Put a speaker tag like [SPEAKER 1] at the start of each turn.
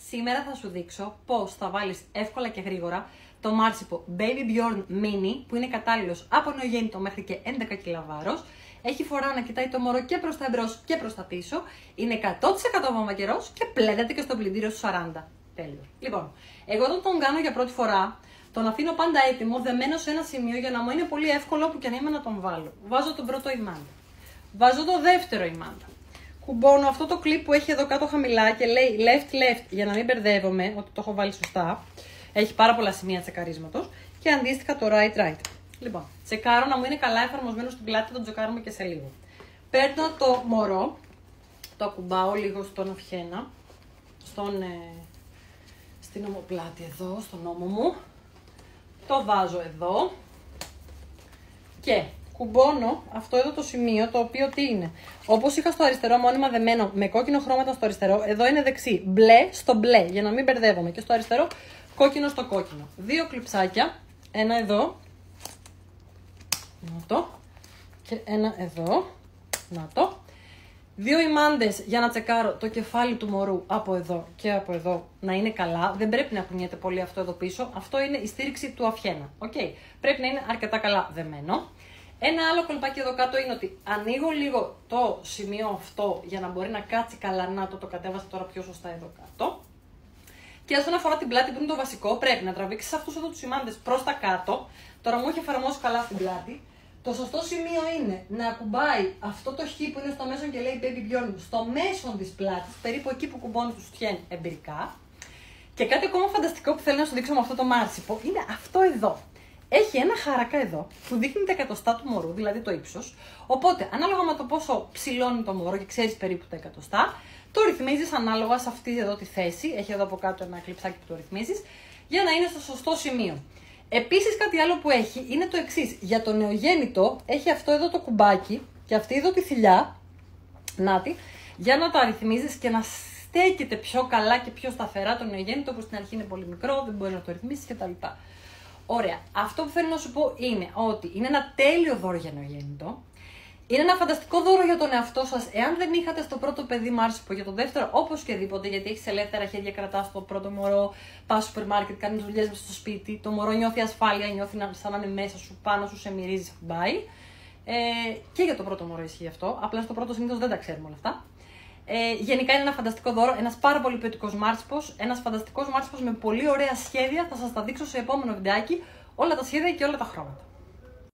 [SPEAKER 1] Σήμερα θα σου δείξω πώς θα βάλεις εύκολα και γρήγορα το μάρσιπο Baby Bjorn Mini, που είναι κατάλληλος από νεογέννητο μέχρι και 11 κιλά βάρος. Έχει φορά να κοιτάει το μωρό και προς τα εμπρός και προς τα πίσω. Είναι 100% βαμβακερός και πλένεται και στο πλυντήριο στους 40. Τέλειο. Λοιπόν, εγώ όταν τον κάνω για πρώτη φορά, τον αφήνω πάντα έτοιμο, δεμένο σε ένα σημείο για να μου είναι πολύ εύκολο που και να είμαι να τον βάλω. Βάζω τον πρώτο ημάντα. Βάζω το δεύτερο ημάντα. Κουμπώνω αυτό το κλιπ που έχει εδώ κάτω χαμηλά και λέει left-left για να μην μπερδεύομαι ότι το έχω βάλει σωστά. Έχει πάρα πολλά σημεία τσεκαρίσματος. Και αντίστοιχα το right-right. Λοιπόν, τσεκάρω να μου είναι καλά εφαρμοσμένο στην πλάτη, τον τσεκάρουμε και σε λίγο. Παίρνω το μωρό, το ακουμπάω λίγο στον αυχένα, στην ομοπλάτη εδώ, στον ώμο μου. Το βάζω εδώ και κουμπώνω αυτό εδώ το σημείο, το οποίο τι είναι. Όπως είχα στο αριστερό μόνιμα δεμένο με κόκκινο χρώματα στο αριστερό, εδώ είναι δεξί. Μπλε στο μπλε, για να μην μπερδεύομαι. Και στο αριστερό κόκκινο στο κόκκινο. Δύο κλειψάκια, ένα εδώ, να το, και ένα εδώ, να το. Δύο ημάντες για να τσεκάρω το κεφάλι του μωρού από εδώ και από εδώ να είναι καλά. Δεν πρέπει να κουνιέται πολύ αυτό εδώ πίσω. Αυτό είναι η στήριξη του αυχένα. Okay. Πρέπει να είναι αρκετά καλά δεμένο. Ένα άλλο κολπάκι εδώ κάτω είναι ότι ανοίγω λίγο το σημείο αυτό για να μπορεί να κάτσει καλά. Να το κατέβασα τώρα πιο σωστά εδώ κάτω. Και όσον αφορά την πλάτη που είναι το βασικό, πρέπει να τραβήξεις αυτούς εδώ τους ημάντες προς τα κάτω. Τώρα μου έχει εφαρμόσει καλά στην πλάτη. Το σωστό σημείο είναι να ακουμπάει αυτό το χ που είναι στο μέσο και λέει Baby Bjorn στο μέσο της πλάτης, περίπου εκεί που κουμπώνει το σουτιέν εμπειρικά. Και κάτι ακόμα φανταστικό που θέλω να σου δείξω με αυτό το μάρσιπο είναι αυτό εδώ. Έχει ένα χάρακα εδώ που δείχνει τα εκατοστά του μωρού, δηλαδή το ύψος. Οπότε, ανάλογα με το πόσο ψηλώνει το μωρό και ξέρεις περίπου τα εκατοστά, το ρυθμίζεις ανάλογα σε αυτή εδώ τη θέση. Έχει εδώ από κάτω ένα κλειψάκι που το ρυθμίζεις για να είναι στο σωστό σημείο. Επίσης κάτι άλλο που έχει είναι το εξής. Για το νεογέννητο έχει αυτό εδώ το κουμπάκι και αυτή εδώ τη θηλιά, νάτι, για να το αριθμίζεις και να στέκεται πιο καλά και πιο σταθερά το νεογέννητο που στην αρχή είναι πολύ μικρό, δεν μπορεί να το ρυθμίσεις κτλ. Ωραία. Αυτό που θέλω να σου πω είναι ότι είναι ένα τέλειο δώρο για νεογέννητο. Είναι ένα φανταστικό δώρο για τον εαυτό σας. Εάν δεν είχατε στο πρώτο παιδί μάρσιπο, για το δεύτερο οπωσδήποτε, γιατί έχεις ελεύθερα χέρια, κρατάς το πρώτο μωρό, πας στο σούπερ μάρκετ, κάνεις δουλειές μέσα στο σπίτι, το μωρό νιώθει ασφάλεια, νιώθει σαν να είναι μέσα σου, πάνω σου, σε μυρίζει, χουμπάει. Και για το πρώτο μωρό ισχύει αυτό. Απλά στο πρώτο συνήθως δεν τα ξέρουμε όλα αυτά. Γενικά είναι ένα φανταστικό δώρο, ένας πάρα πολύ ποιοτικός μάρσιπος, ένας φανταστικός μάρσιπος με πολύ ωραία σχέδια. Θα σας τα δείξω σε επόμενο βιντεάκι όλα τα σχέδια και όλα τα χρώματα.